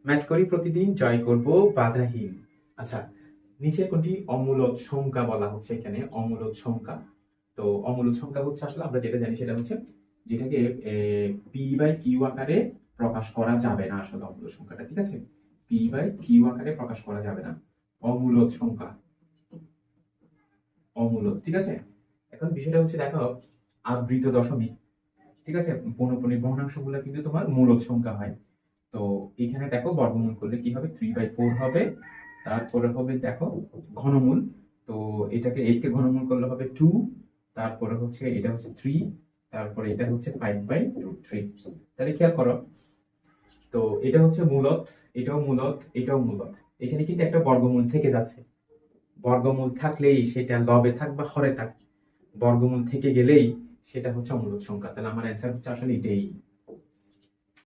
Math করি প্রতিদিন, জয় করব বাধাহীন। আচ্ছা, নিচের কোনটি অমূলদ সংখ্যা বলা হচ্ছে এখানে? অমূলদ সংখ্যা। তো অমূলদ সংখ্যা হচ্ছে আসলে আমরা যেটা জানি সেটা হচ্ছে যেটাকে পি বাই কিউ আকারে প্রকাশ করা যাবে না। আসলে অমূলদ সংখ্যাটা, ঠিক আছে, পি বাই কিউ আকারে প্রকাশ করা যাবে না। অমূলদ সংখ্যা, অমূলদ, ঠিক আছে। এখন বিষয়টা হচ্ছে দেখো, আবৃত দশমিক, ঠিক আছে, পৌনঃপুনিক ভগ্নাংশগুলো কিন্তু তোমার মূলদ সংখ্যা হয়। তো এখানে দেখো বর্গমূল করলে কি হবে, 3/4 হবে। তারপরে হবে দেখো ঘনমূল, তো এটাকে 8 কে ঘনমূল করলে হবে 2, তারপরে হচ্ছে এটা হচ্ছে 3, তারপরে এটা হচ্ছে 5/√3। তাহলে খেয়াল করো, তো এটা হচ্ছে মূলদ, এটাও মূলদ, এটাও মূলদ। এখানে কিন্তু একটা বর্গমূল থেকে যাচ্ছে। বর্গমূল থাকলেই সেটা লবে থাক বা হরে থাক, বর্গমূল থেকে গেলেই সেটা হচ্ছে অমূলদ সংখ্যা। তাহলে আমার অ্যান্সার হচ্ছে আসলে এটাই।